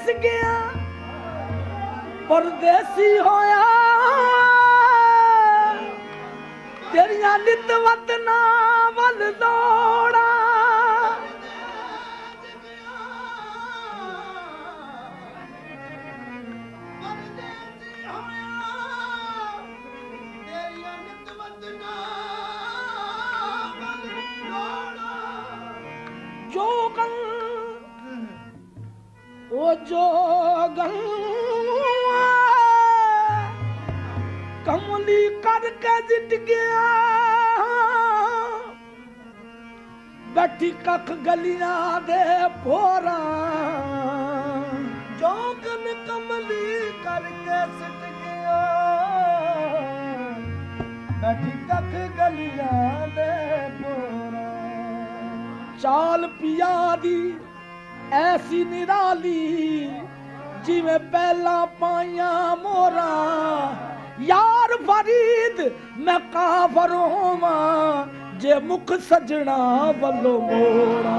ਪਰਦੇਸ ਗਿਆ ਪਰਦੇਸੀ ਹੋਇਆ ਤੇਰੀਆਂ ਨਿਤ ਵਤਨਾਂ ਵੱਲ ਦੌੜਾਂ जोगन ओ जोगन कमली करके जिट गया बैठी कख गलियां दे पोरा जोगन कमली करके जिट गया बैठी कख गलियां दे पोरा चाल पिया दी ऐसी निराली जिवें पहला पाइया मोरा यार फरीद मैं काफर होवां जे मुख सजना वल्लों मोड़ा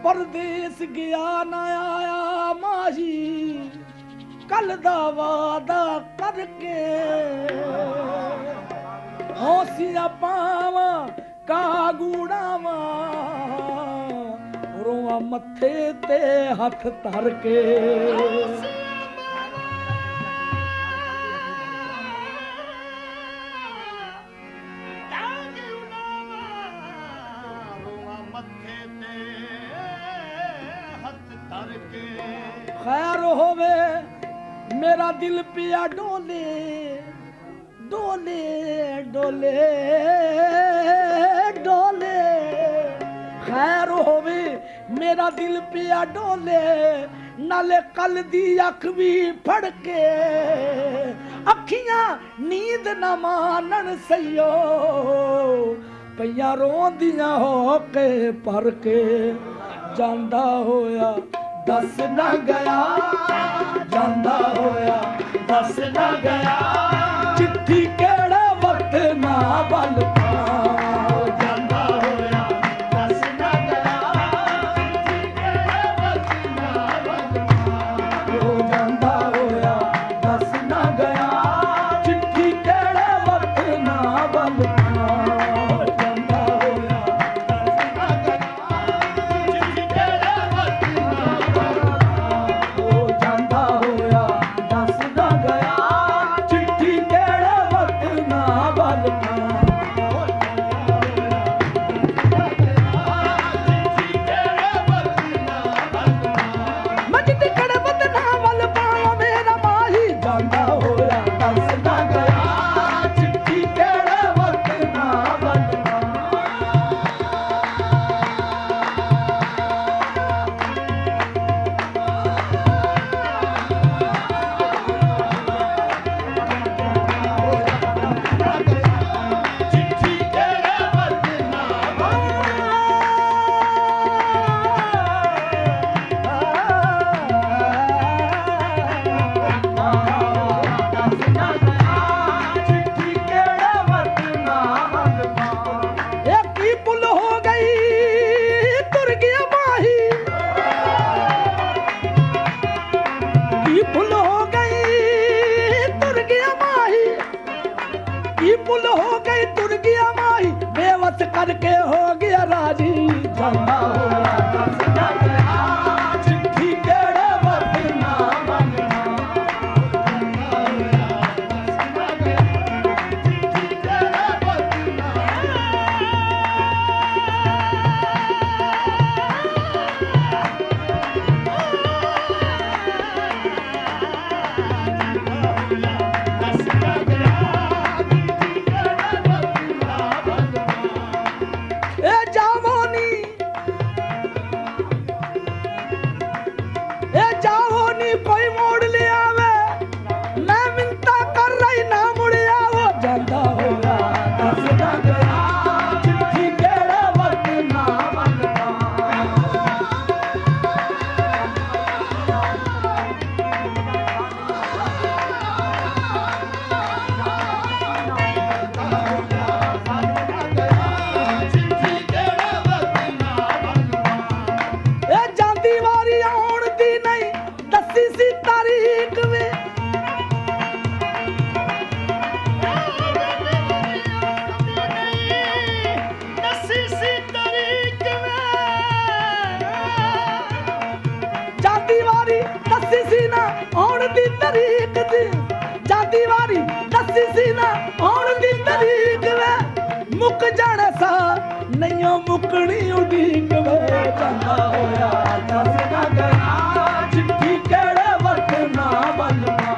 परदेस गया ना आया माही कल दा वादा करके हौसिया पावा कागूड़ावा रोआ मथे ते हथ धर के खैर होवे मेरा दिल पिया डोले डोले डोले डोले खैर होवे मेरा दिल पिया डोले नाले कल दी अख भी फड़ के अखियां नींद न मानन सैयो पईयां रोंदियां हो के पर के जांदा होया दस न गया जांदा होया दस न गया चिट्ठी केड़े वक्त ना बल जांदा होया दस न गया चिट्ठी केड़े वक्त ना बल जांदा होया दस न गया चिट्ठी केड़े वक्त ना बल करके हो गया राजी जांदा होया दस न गया चिट्ठी केड़े वक्त ना बनना जांदा होया दस न गया चिट्ठी केड़े वक्त ना ਜਾਣੇ ਸਾ ਨਹੀਂਓ ਮੁਕਣੀ ਉਡੀਕ ਵੇ ਜਾਂਦਾ ਹੋਇਆ ਦੱਸ ਨਾ ਗਿਆ ਚਿੱਠੀ ਕਿਹੜੇ ਵਕਤ ਨਾ ਬਲਵਾ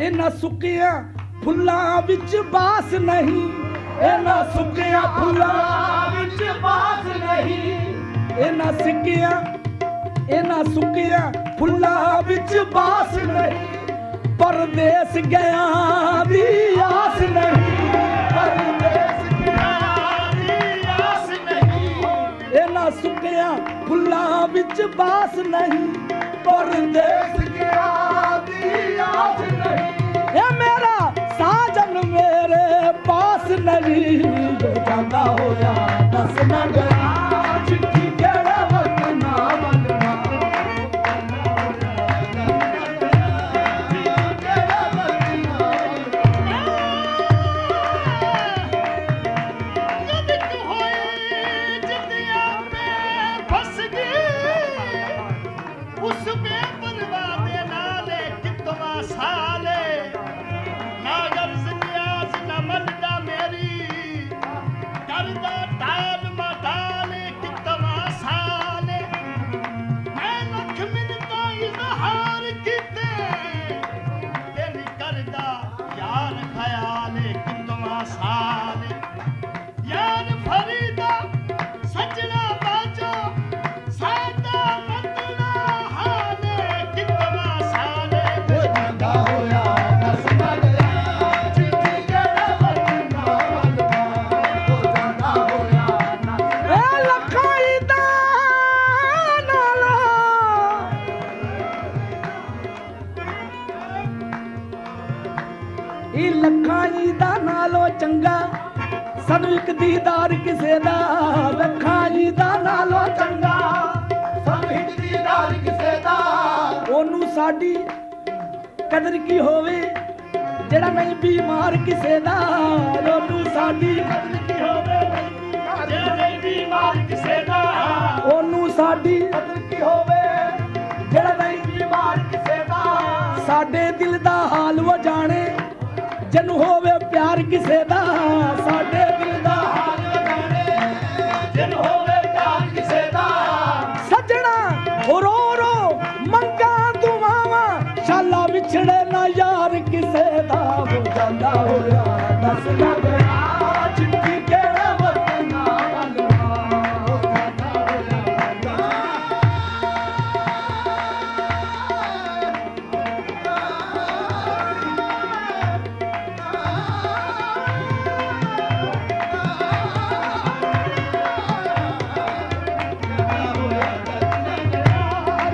ਇਹਨਾਂ ਸੁੱਕਿਆਂ ਫੁੱਲਾਂ ਵਿੱਚ ਬਾਸ ਨਹੀਂ, ਇਹਨਾਂ ਸੁੱਕਿਆਂ ਫੁੱਲਾਂ ਵਿੱਚ ਬਾਸ ਨਹੀਂ। ਇਹਨਾਂ ਸਿੱਕਿਆਂ ਇਹਨਾਂ ਸੁੱਕਿਆਂ ਫੁੱਲਾਂ ਵਿੱਚ ਬਾਸ ਨਹੀਂ, ਪਰਦੇਸ ਗਿਆ ਦੀ ਆਸ ਨਹੀਂ, ਪਰਦੇਸ ਗਿਆ ਦੀ ਆਸ ਨਹੀਂ, ਇਹਨਾਂ ਸੁੱਕਿਆਂ ਫੁੱਲਾਂ ਵਿੱਚ ਬਾਸ ਨਹੀਂ, ਪਰਦੇਸ ਗਿਆ ਦੀ ਆਸ ਨਹੀਂ, ਇਹ ਮੇਰਾ ਸਾਜਨ ਮੇਰੇ ਪਾਸ ਨਹੀਂ, ਜੋ ਜਾਂਦਾ ਹੋਇਆ ਦੱਸ ਨਾ ਗਿਆ, ਚਿੱਠੀ ਕਿਹੜਾ ਵਕਤ ਨਾ ਮੰਗਣਾ, ਕਿਹੜਾ ਵਕਤ ਨਾ ਯਦਿਕ ਹੋਈ ਜਿੰਦਿਆ ਮੈਂ ਫਸ ਗਈ, ਉਸ ਬੇਪਰਵਾਹ ਦੇ ਨਾਲੇ ਕਿਤਵਾ ਸਾਲੇ, ਨਾ ਗਰਜ਼ ਨਿਆਜ਼ ਨਾ ਮੰਨਦਾ ਮੇਰੀ, ਕਰਦਾ ਟਾਲ ਮਟਾਲੇ ਕਿਤਵਾ ਸਾਲੇ, ਮੈਂ ਲੱਖ ਮਿੰਨਤਾਂ ਇਜ਼ਹਾਰ ਕੀਤੇ, ਦਿਲ ਕਰਦਾ ਯਾਰ ਖਿਆਲੇ ਕਿਤਵਾ ਸਾਲੇ, ਯਾਰ ਫਰੀਦਾ ਸੱਜਣਾ ਬਾਜੋ ਸਾਡਾ ਮੰਨਣਾ ਹਾਲੇ ਕਿਤਵਾ ਸਾਲੇ, ਹੋ ਜਾਂਦਾ ਹੋਇਆ ਦੱਸ ਨਾ ਗਿਆ, ਚਿੱਠੀ ਕਿਹੜਾ ਵਕਤ ਨਾ ਮੰਗਣਾ, ਹੋ ਜਾਂਦਾ ਹੋਇਆ ਨਾ ਇਹ ਲੱਖਾਂ ਦਾ ਨਾਲਾ ਇਹ ਲੱਖਾਂ ਦਾ ਨਾਲੋਂ ਚੰਗਾ ਸਾਨੂੰ ਇੱਕ ਦੀਦਾਰ ਕਿਸੇ ਦਾ, ਲੱਖਾਂ ਦਾ ਨਾਲੋਂ ਚੰਗਾ ਸਾਨੂੰ ਇੱਕ ਦੀਦਾਰ ਕਿਸੇ ਦਾ, ਉਹਨੂੰ ਸਾਡੀ ਕਦਰ ਕੀ ਹੋਵੇ ਜਿਹੜਾ ਨਹੀਂ ਬਿਮਾਰ ਕਿਸੇ ਦਾ, ਉਹਨੂੰ ਸਾਡੀ ਕਦਰ ਕੀ ਹੋਵੇ ਜੇ ਨਹੀਂ ਬਿਮਾਰ ਕਿਸੇ ਦਾ, ਉਹਨੂੰ ਸਾਡੀ ਕਦਰ ਕੀ ਹੋਵੇ ਜਿਹੜਾ ਨਹੀਂ ਬਿਮਾਰ ਕਿਸੇ ਦਾ, ਸਾਡੇ ਦਿਲ ਦਾ ਹਾਲ ਉਹ ਜਾਣੇ ਜਿਹਨੂੰ ਹੋਵੇ ਪਿਆਰ ਕਿਸੇ ਦਾ, ਸਾਡੇ ਦਿਲ ਦਾ ਹਾਲ ਜਾਣੇ ਜਿਨ ਹੋਵੇ ਪਿਆਰ ਕਿਸੇ ਦਾ, ਸੱਜਣਾ ਰੋ ਰੋ ਮੰਗਾ ਦੁਆਵਾਂ ਸ਼ਾਲਾ ਵਿਛੜੇ ਨਾ ਯਾਰ ਕਿਸੇ ਦਾ, ਹੋ ਜਾਂਦਾ ਹੋਇਆ ਦੱਸ ਨਾ ਗਿਆ, ਚਿੱਠੀ ਕਿਹੜਾ ਵਕਤ ਨਾ ਮੰਗਣਾ, ਹੋ ਜਾਂਦਾ ਹੋਇਆ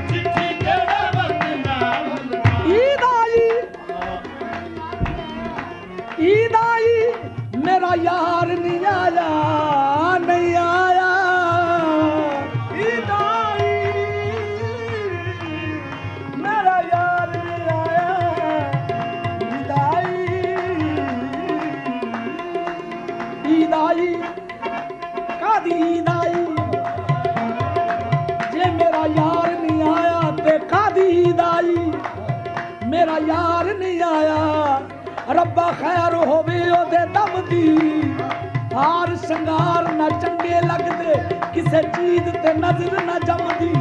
ਚਿੱਠੀ ਕਿਹੜਾ ਵਕਤ ਨਾ ਮੰਗਣਾ, ਈਦ ਆਈ ਈਦ ਆਈ ਮੇਰਾ ਯਾਰ ਨਹੀਂ ਆਇਆ ਨਹੀਂ ਆਇਆ, ਈਦ ਆਈ ਮੇਰਾ ਯਾਰ ਨਹੀਂ ਆਇਆ, ਈਦ ਆਈ ਈਦ ਆਈ ਕਾਦੀ ਈਦ ਆਈ, ਜੇ ਮੇਰਾ ਯਾਰ ਨਹੀਂ ਆਇਆ ਤੇ ਕਾਦੀ ਈਦ ਆਈ, ਮੇਰਾ ਯਾਰ ਨਹੀਂ ਆਇਆ, ਰੱਬਾ ਖੈਰ ਹੋਵੇ ਉਹਦੇ ਦਮ ਦੀ, ਹਾਰ ਸ਼ਿੰਗਾਰ ਨਾ ਚੰਗੇ ਲੱਗਦੇ ਕਿਸੇ ਚੀਜ਼ ਤੇ ਨਜ਼ਰ ਨਾ ਜਮਦੀ,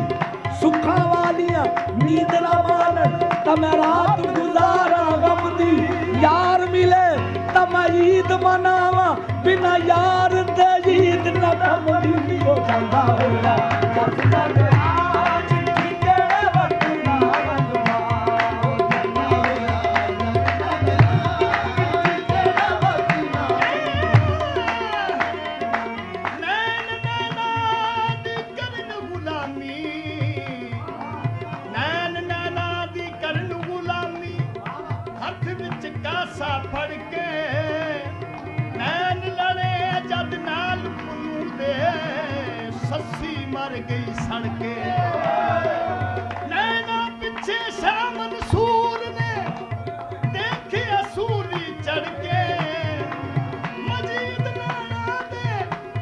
ਸੁੱਖਾਂ ਵਾਲੀਆਂ ਨੀਂਦ ਨਾ ਮਾਣਨ ਤਾਂ ਮੈਂ ਰਾਤ ਗੁਜ਼ਾਰਾਂ ਗਮ ਦੀ, ਯਾਰ ਮਿਲੇ ਤਾਂ ਮੈਂ ਈਦ ਮਨਾਵਾਂ ਬਿਨਾ ਯਾਰ ਦੇ ਈਦ ਨਾ ਕਮਦੀ, ਹੋ ਜਾਂਦਾ ਹੋਇਆ ਦੱਸ ਨਾ ਗਿਆ, ਚਿੱਠੀ ਕਿਹੜਾ ਵਕਤ ਨਾ ਮੰਗਣਾ, ਹੋ ਜਾਂਦਾ ਹੋਇਆ ਕਿਹੜਾ ਵਕਤ ਨਾ ਨੈਣ ਨੈਣਾ ਦੀ ਕਰਨ ਗੁਲਾਮੀ, ਨੈਣ ਨੈਣਾ ਦੀ ਕਰਨ ਗੁਲਾਮੀ, ਹੱਥ ਵਿੱਚ ਕਾਸਾ ਫੜ ਕੇ, ਨੈਣ ਲੜੇ ਜਦ ਨਾਲ ਪੁੰਨੂ ਦੇ, ਸੱਸੀ ਮਰ ਗਈ ਸੜ ਕੇ, ਨੈਣਾ ਪਿੱਛੇ ਸ਼ਾਹ ਮਨਸੂਰ ਨੇ ਦੇਖਿਆ ਸੂਰੀ ਚੜ ਕੇ, ਮਜੀਦ ਨਾਣਾ ਦੇ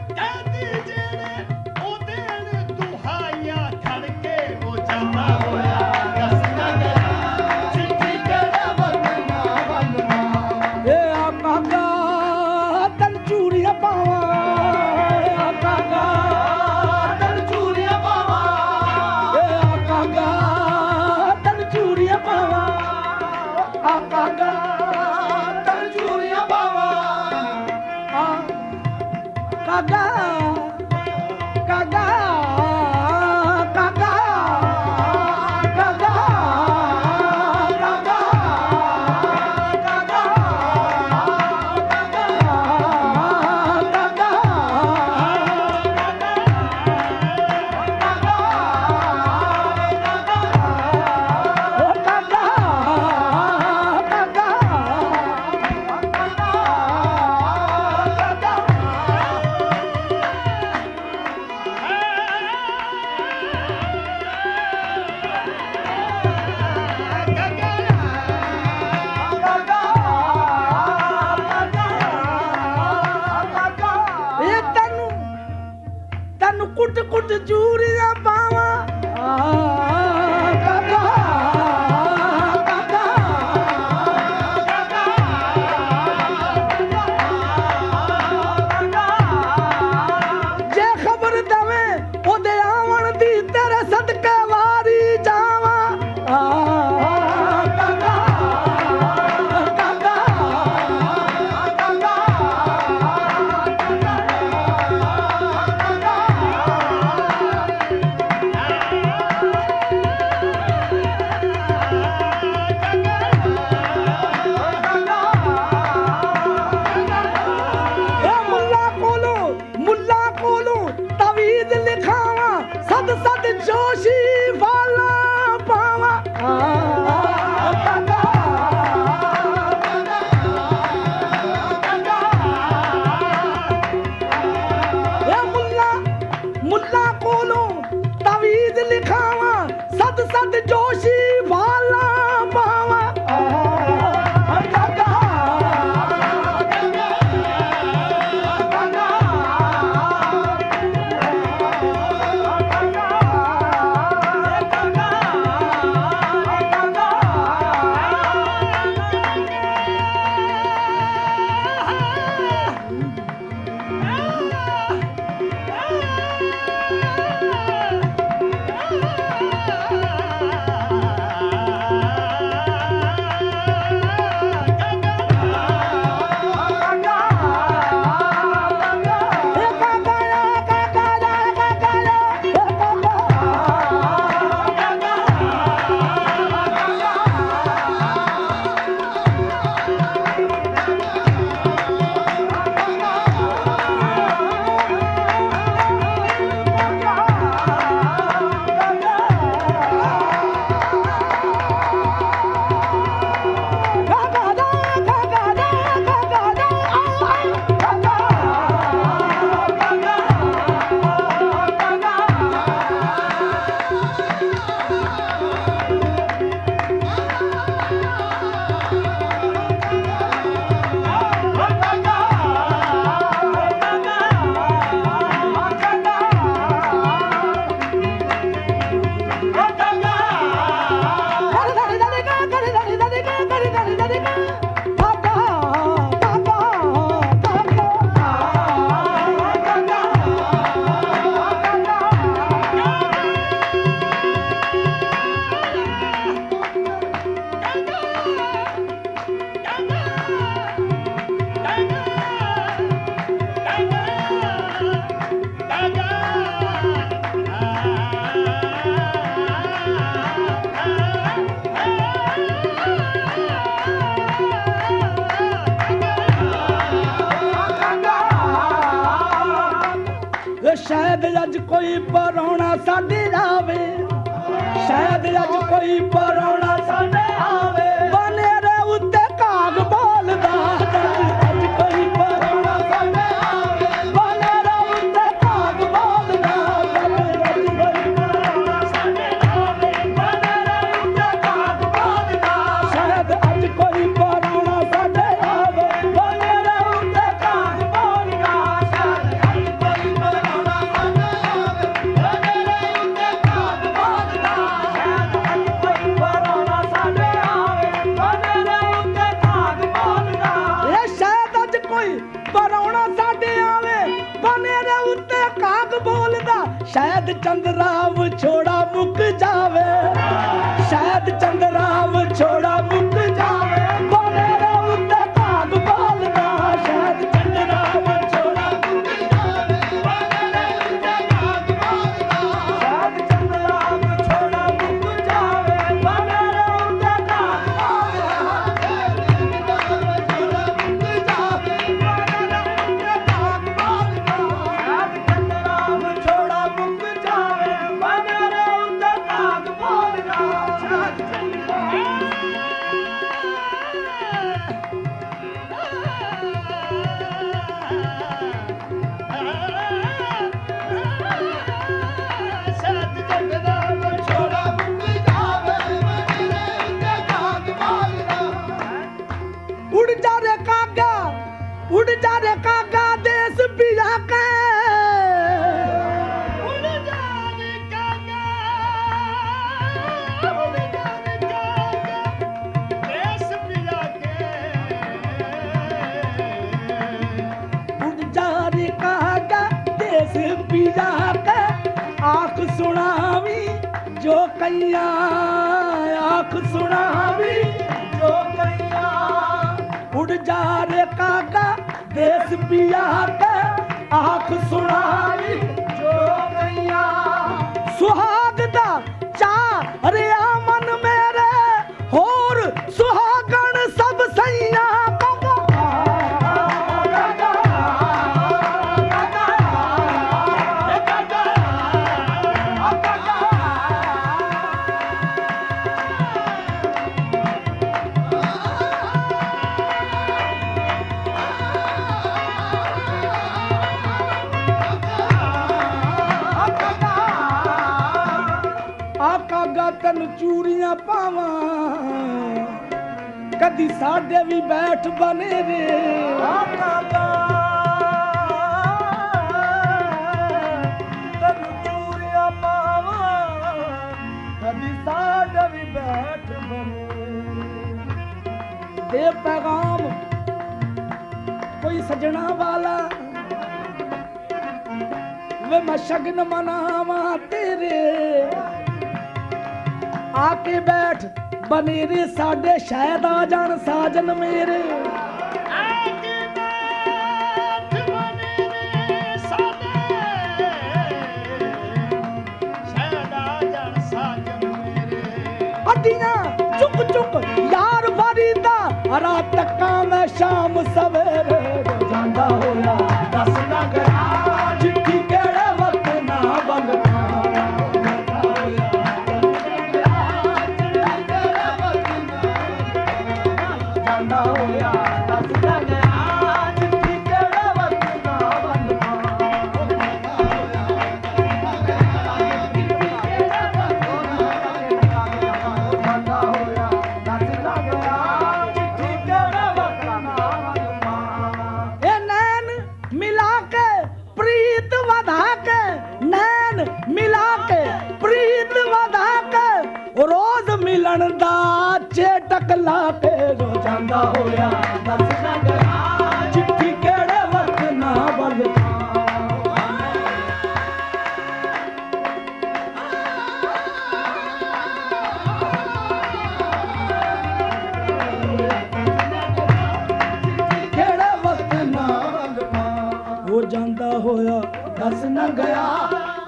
ਕੈਦੀ ਜਿਹੜੇ ਉਹ ਦੇਣ ਦੁਹਾਈਆਂ ਖੜ ਕੇ, ਉਹ ਜਾਂਦਾ ਹੋਇਆ ਦੱਸ ਨਾ ਗਿਆ, ਚਿੱਠੀ ਕਿਹੜਾ ਵਕਤ ਨਾ ਮੰਗਣਾ, ਏ ਕੁੱਟ ਕੁੱਟ ਚੂਰੀਆਂ ਪਾਵਾਂ ਕਾਕਾ ਜੇ ਖਬਰ ਦਵੇਂ ਉਹਦੇ ਆਵਣ ਦੀ ਤੇਰੇ ਸਦਕੇ ਵਾਰੀ ਜਾਵਾਂ ਸਦ ਜੋਸ਼ੀ ਵਾਲਾ ਪਾਵਾਂ ਮੁੱਲਾ ਕੋਲੋਂ ਤਵੀਜ਼ ਲਿਖਾਵਾਂ ਸਦ ਜੋਸ਼ੀ ਵਾਲਾ ਪਾਵਾਂ ਸ਼ਾਇਦ ਅੱਜ ਕੋਈ ਪਰਾਉਣਾ ਸਾਡੇ ਆਵੇ ਸ਼ਾਇਦ ਅੱਜ ਕੋਈ ਪਰਾਉਣਾ ਸਾਡੇ ਆਵੇ ਬਨੇਰੇ ਉੱਤੇ ਕਾਗ ਬੋਲਦਾ ਅੱਜ ਕੋਈ ਪਰਾਉਣਾ ਸਾਡੇ ਆਵੇ ਬਨੇਰੇ ਉੱਤੇ ਕਾਗ ਬੋਲਦਾ ਅੱਜ ਕੋਈ ਪਰਾਉਣਾ ਸਾਡੇ ਆਵੇ ਬਨੇਰੇ ਉੱਤੇ ਕਾਗ ਬੋਲਦਾ ਸ਼ਾਇਦ ਅੱਜ ਕੋਈ ਪਰਾਉਣਾ ਸਾਡੇ ਆਵੇ ਬਨੇਰੇ ਉੱਤੇ ਕਾਗ ਬੋਲਦਾ ਸ਼ਾਇਦ ਅੱਜ ਕੋਈ ਪਰਾਉਣਾ ਪਰਾਉਣਾ ਸਾਡੇ ਆਵੇ ਬਨੇਰੇ ਉੱਤੇ ਕਾਗ ਬੋਲਦਾ ਸ਼ਾਇਦ ਚੰਦਰਾਵ ਛੋੜਾ ਮੁੱਕ ਜਾਵੇ ਸ਼ਾਇਦ ਚੰਦਰਾਵ ਛੋੜਾ ਮੁੱਕ ਜਾਵੇ ਬਨੇਰੇ ਉੱਤੇ ਕਾਗ ਬੋਲਦਾ ਸ਼ਾਇਦ ਚੰਦਰਾਵ ਛੋੜਾ ਮੁੱਕ ਜਾਵੇ ਬਨੇਰੇ ਉੱਤੇ ਕਾਗ ਬੋਲਦਾ ਸ਼ਾਇਦ ਚੰਦਰਾਵ ਛੋੜਾ ਮੁੱਕ ਜਾਵੇ ਬਨੇਰੇ ਉੱਤੇ ਕਾਗ ਬੋਲਦਾ कैया आँख सुनावी जो कैया उड़ जा रे काका देश पिया के आँख सुनावी जो कैया सुहाग दा चा रे मन मेरे होर सुहागण सब सैया ਤਨ ਚੂੜੀਆਂ ਪਾਵਾਂ ਕਦੀ ਸਾਡੇ ਵੀ ਬੈਠ ਬਨੇ ਰੇ ਤਨ ਚੂੜੀਆਂ ਪਾਵਾਂ ਕਦੀ ਸਾਡੇ ਵੀ ਬੈਠ ਬਨੇ ਦੇ ਪੈਗਾਮ ਕੋਈ ਸਜਣਾ ਵਾਲਾ ਵੇ ਮੈਂ ਸ਼ਗਨ ਮਨਾਵਾਂ ਤੇਰੇ आके बैठ बनेरे साडे शायद आ जान साजन मेरे आके बैठ बनेरे साडे शायद आ जान साजन मेरे अड्डियां चुक चुक यार फरीदा रात तक मैं शाम सवेरे जांदा होया दस ना गया चिट्ठी केड़े वक्त ना बंगना ਮਿਲਣ ਦਾ ਚੇਟਕ ਲਾ ਕੇ ਰੋ ਜਾਂਦਾ ਹੋਇਆ ਦੱਸ ਨਾ ਗਿਆ ਚਿੱਠੀ ਕਿਹੜੇ ਵਕਤ ਨਾ ਬਲਦਾ ਕਿਹੜੇ ਵਕਤ ਨਾ ਬਲਦਾ ਹੋ ਜਾਂਦਾ ਹੋਇਆ ਦੱਸ ਨਾ ਗਿਆ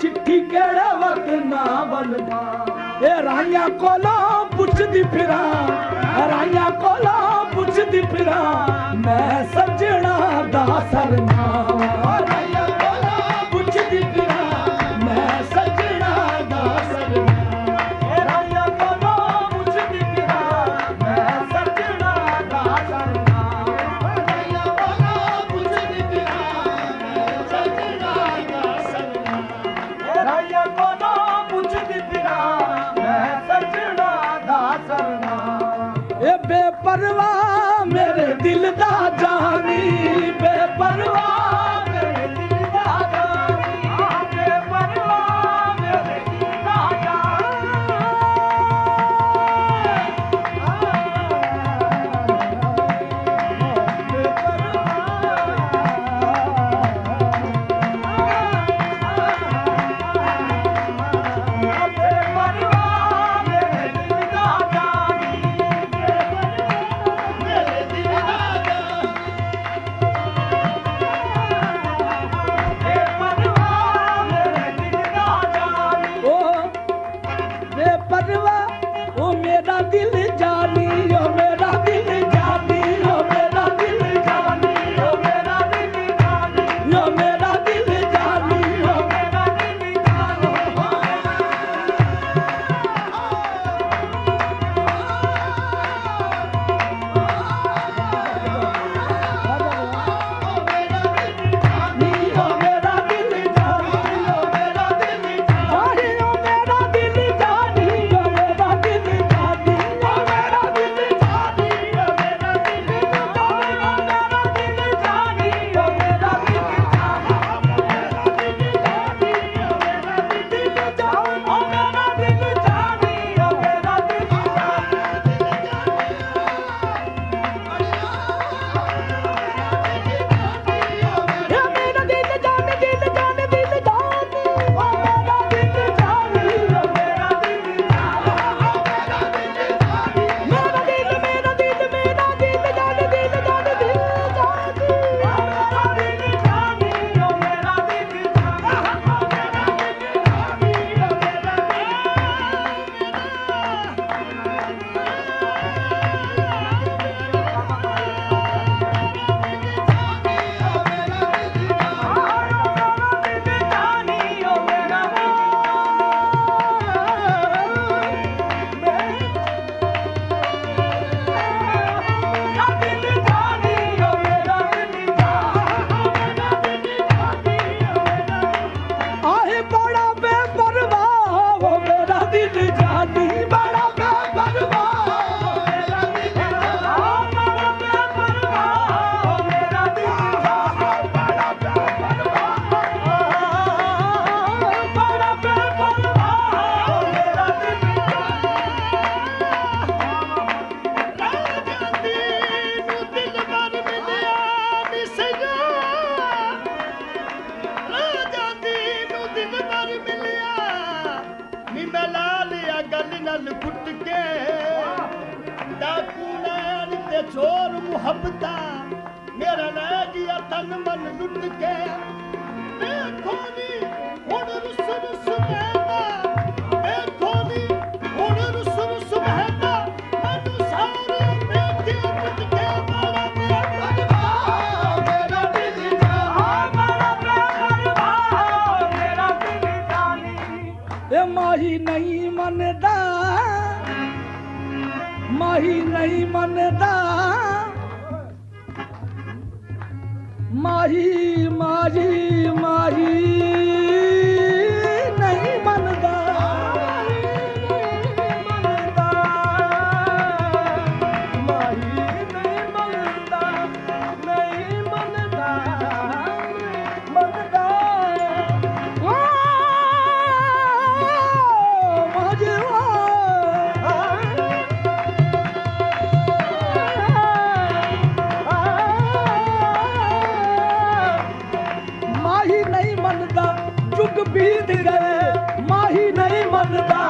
ਚਿੱਠੀ ਕਿਹੜੇ ਵਕਤ ਨਾ ਬਲਦਾ ਇਹ ਰਾਈਆਂ ਕੋਲੋਂ ਪੁੱਛਦੀ ਫਿਰਾਂ ਰਾਈਆਂ ਕੋਲੋਂ ਪੁੱਛਦੀ ਫਿਰਾਂ ਮੈਂ ਸੱਜਣਾ ਦਾ ਸਰਨਾਮਾ ਰਾਈਆਂ ਕੋਲੋਂ ਪੁੱਛਦੀ ਫਿਰਾਂ ਮੈਂ ਸੱਜਣਾ ਦਾ ਸਰਨਾਮਾ ਇਹ ਰਾਈਆਂ ਕੋਲੋਂ ਪੁੱਛਦੀ ਫਿਰਾਂ ਮੈਂ ਸੱਜਣਾ ਦਾ ਸਰਨਾਮਾ ਰਾਈਆਂ ਕੋਲੋਂ ਪੁੱਛਦੀ ਫਿਰਾਂ ਮੈਂ ਸੱਜਣਾ ਦਾ ਸਰਨਾਮਾ ਇਹ ਰਾਈਆਂ ਕੋਲੋਂ ਪੁੱਛਦੀ ਫਿਰਾਂ ए बेपरवाह मेरे दिल दा जानी बेपरवाह मेरे दिल दा जानी बेपरवाह मेरे दिल दा ਦਿਲ ਕੁੱਟ ਕੇ ਡਾਕੂ ਨੈਣ ਤੇ ਚੋਰ ਮੁਹੱਬਤਾਂ ਮੇਰਾ ਲੈ ਗਿਆ ਤਨ ਮਨ ਲੁੱਟ ਕੇ ਦੇਖੋ ਨੀ ਹੁਣ ਰੁੱਸ ਰੁੱਸ ਬਹਿੰਦਾ ਦੇਖੋ ਨੀ ਹੁਣ ਰੁੱਸ ਰੁੱਸ ਬਹਿੰਦਾ ਮੈਨੂੰ ਸਾਰੇ ਵੇਖੇ ਪੁੱਟ ਕੇ ਬੜਾ ਮੇਰਾ ਦਿਲ ਜਾਨ ਮੇਰਾ ਦਿਲ ਜਾਨੀ ਇਹ ਮਾਹੀ ਨਹੀਂ ਮੰਨਦਾ ਮਾਹੀ ਨਹੀਂ ਮੰਨਦਾ ਮਾਹੀ ਮਾਹੀ ਮਾਹੀ ਨਹੀਂ ਮੰਨਦਾ ਮਾਹੀ ਨਹੀਂ ਮੰਨਦਾ ਨਹੀਂ ਮੰਨਦਾ ਮੰਨਦਾ ਮਾਹੀ ਨਹੀਂ ਮੰਨਦਾ ਜੁਗ ਬੀਤ ਗਏ ਮਾਹੀ ਨਹੀਂ ਮੰਨਦਾ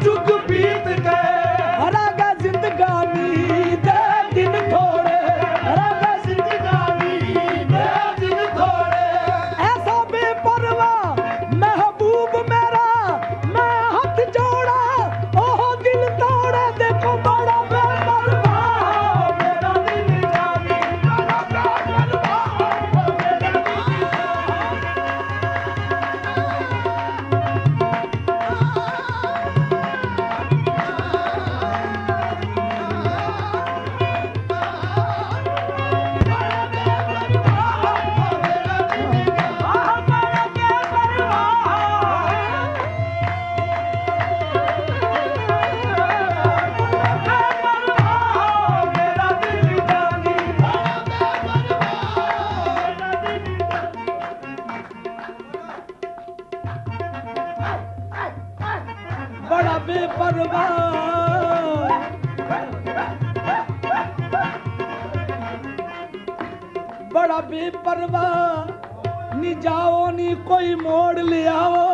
ਜੁਗ ਬੀਤ ਗਏ ਹਰਾਗਾ ਜ਼ਿੰਦਗਾਨੀ ਦੇ ਦਿਨ ਥੋੜੇ ਹਰਾਗਾ ਜ਼ਿੰਦਗਾਨੀ ਦੇ ਦਿਨ ਥੋੜੇ ਐਸਾ ਬੇਪਰਵਾਹ ਮਹਿਬੂਬ ਮੇਰਾ ਮੈਂ ਹੱਥ ਜੋੜਾ ਉਹ ਦਿਲ ਤੋੜੇ ਦੇਖੋ ਬੜਾ ਬੇਪਰਵਾਹ ਮੇਰਾ ਦਿਲ ਜਾਨੀ ਬੜਾ ਬੇਪਰਵਾਹ ਮੇਰਾ ਦਿਲ बड़ा बेपरवाह बड़ा बेपरवाह नी जाओ नी कोई मोड़ ले आओ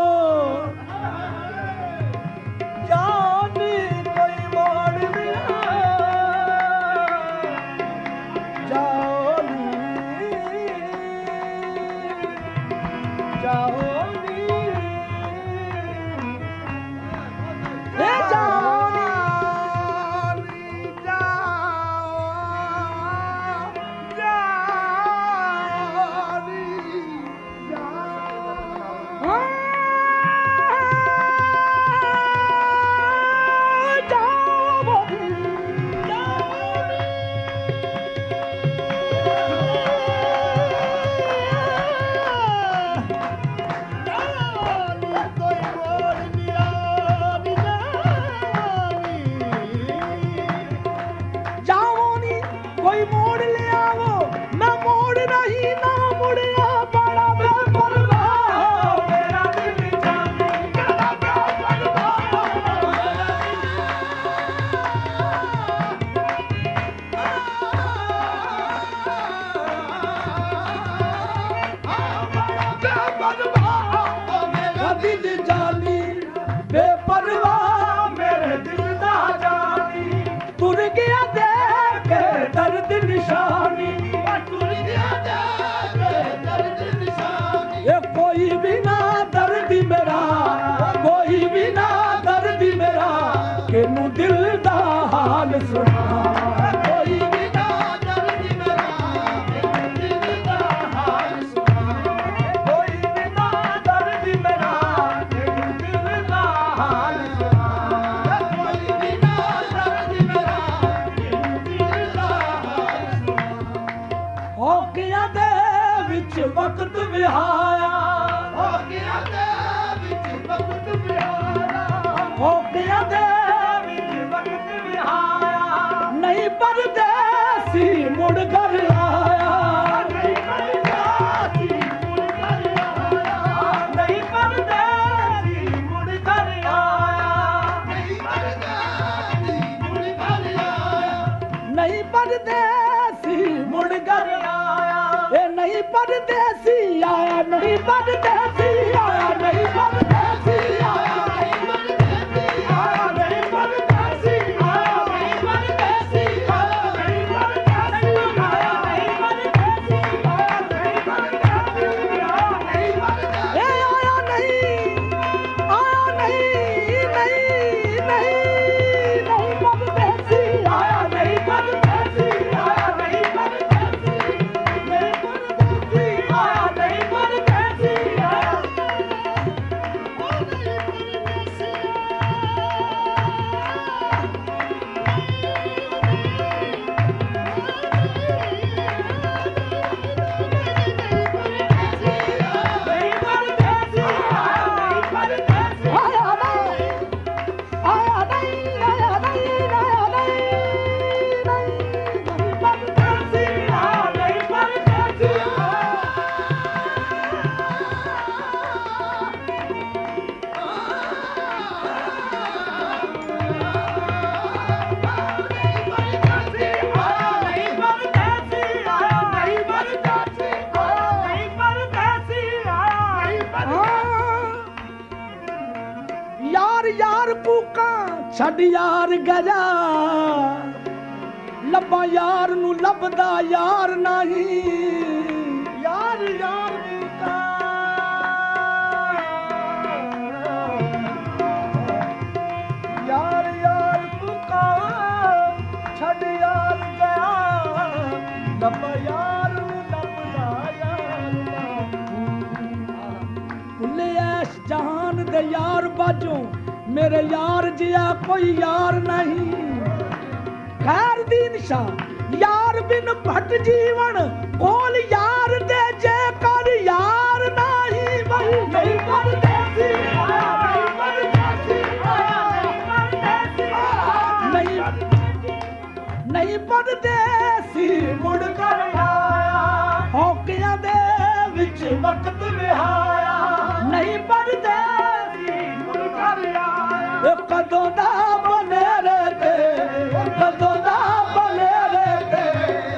जाओ नी कोई मोड़ ले आओ जाओ नी जाओ कोई मोड़ ले आओ मैं मोड़ नहीं ना मुड़िया बड़ा बेपरवाह मेरा दिल जानी बड़ा बेपरवाह मेरा दिल जानी बेपरवाह मेरे दिल दा जानी तुर गया देख दर्द निशानी ये कोई भी ना दर्द मेरा कोई भी ना दर्द मेरा कि नू दिल दा हाल सुना कोई भी ना दर्द मेरा कि दिल दा हाल सुना कोई भी ना दर्द मेरा कि दिल दा हाल सुना कोई भी ना दर्द मेरा होकिया दे विच वक्त विहाया होकिया दे विच वक्त विहाया होकिया दे विच वक्त विहाया नहीं परदेसी मुड़ कर आया नहीं परदेसी मुड़ कर आया नहीं परदेसी मुड़ कर आया नहीं परदेसी मुड़ कर आया नहीं परदेसी मुड़ कर आया नहीं परदेसी आया नहीं परदेसी आया नहीं परदेसी आया नहीं परदेसी आया नहीं परदेसी ਛੱਡ ਯਾਰ ਗਿਆ ਲੱਭਾਂ ਯਾਰ ਨੂੰ ਲੱਭਦਾ ਯਾਰ ਨਹੀਂ ਯਾਰ ਯਾਰ ਮੁਕਾ ਯਾਰ ਯਾਰ ਮੁਕਾ ਛੱਡ ਯਾਰ ਗਿਆ ਲੱਭ ਯਾਰ ਨੂੰ ਲੱਭਦਾ ਯਾਰ ਭੁੱਲੇ ਐਸ ਜਹਾਨ ਦੇ ਯਾਰ ਬਾਝੋਂ ਮੇਰੇ ਯਾਰ ਜਿਹਾ ਕੋਈ ਯਾਰ ਨਹੀਂ ਖੈਰ ਦੀ ਨਿਸ਼ਾ ਯਾਰ ਬਿਨ ਭਟ ਜੀਵਨ ਕੋਲ ਯਾਰ ਦੇ ਜੇ ਕਰ ਯਾਰ ਨਹੀਂ ਵਹੀ ਨਹੀਂ ਪਰਦੇਸੀ ਨਹੀਂ ਪਰਦੇਸੀ ਨਹੀਂ ਪਰਦੇਸੀ ਮੁੜ ਕਰ ਆਇਆ ਹੌਕਿਆਂ ਦੇ ਵਿੱਚ ਵਕਤ ਵਿਹਾਇਆ ਨਹੀਂ ਪਰਦੇਸੀ ਮੁੜ ਕਰ ਆਇਆ ਕਦੋਂ ਦਾ ਬਨੇਰੇ ਤੇ ਕਦੋਂ ਦਾ ਬਨੇਰੇ ਤੇ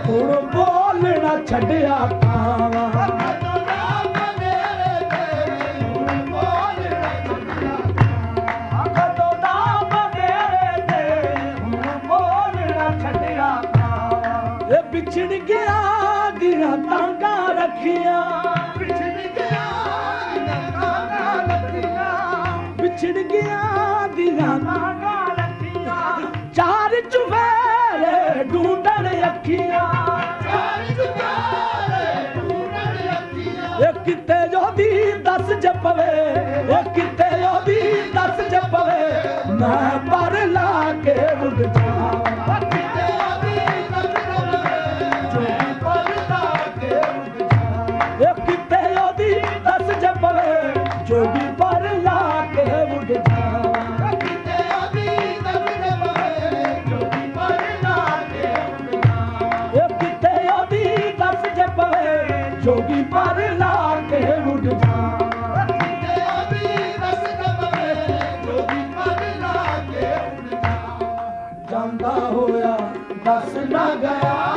ਹੁਣ ਬੋਲਣਾ ਛੱਡਿਆ ਕਾਵਾ ਕਦੋਂ ਦਾ ਬਨੇਰੇ ਤੇ ਹੁਣ ਬੋਲਣਾ ਛੱਡਿਆ ਕਦੋਂ ਦਾ ਬਨੇਰੇ ਤੇ ਹੁਣ ਬੋਲਣਾ ਛੱਡਿਆ ਕਾਵਾ ਇਹ ਵਿਛੜ ਗਿਆ ਦੀਆਂ ਤਾਂਗਾ ਰੱਖੀਆਂ ਵਿਛੜ ਗਿਆ ਦੀਆਂ ਤਾਂਗਾ ਰੱਖੀਆਂ ਵਿਛੜ ਗਿਆ ਦੀਆਂ ਤਾਂਗਾ ਰੱਖੀਆਂ ਚਾਰ ਚੁਫੇਰੇ ਢੂੰਡਣ ਅੱਖੀਆਂ ਚਾਰ ਚੁਫੇਰੇ ਢੂੰਡਣ ਅੱਖੀਆਂ ਇਹ ਕਿਤੇ ਉਹਦੀ ਦੱਸ ਜਪਵੇ ਇਹ ਕਿਤੇ ਉਹਦੀ ਦੱਸ ਜਪਵੇ ਮੈਂ ਪਰ ਲਾ ਕੇ ਉੱਡ ਜਾਵਾਂ ਕਿਤੇ ਉਹਦੀ ਦੱਸ ਜਪਵੇ ਜੋ ਪਰ ਲਾ ਕੇ ਉੱਡ ਜਾਵਾਂ ਇਹ ਕਿਤੇ ਉਹਦੀ ਦੱਸ ਜਪਵੇ ਜੋ ਵੀ ਪਰ ਲਾ ਕੇ ਉੱਡ ਜਾਵਾਂ ਕਿਤੇ ਉਹਦੀ ਦੱਸ ਜਪਵੇ ਜੋ ਵੀ ਪਰ ਲਾ ਕੇ ਉੱਡ ਜਾਵਾਂ ਇਹ ਕਿਤੇ ਉਹਦੀ ਦੱਸ ਜਪਵੇ ਜੋ ਵੀ ਪਰ ਲਾ ਕੇ ਉੱਡ ਜਾਵਾਂ ਕਿਤੇ ਉਹਦੀ ਦੱਸ ਜਪਵੇ ਜੋ ਵੀ ਪਰ ਲਾ ਕੇ ਉੱਡ ਜਾਵਾਂ ਜਾਂਦਾ ਹੋਇਆ ਦੱਸ ਨਾ ਗਿਆ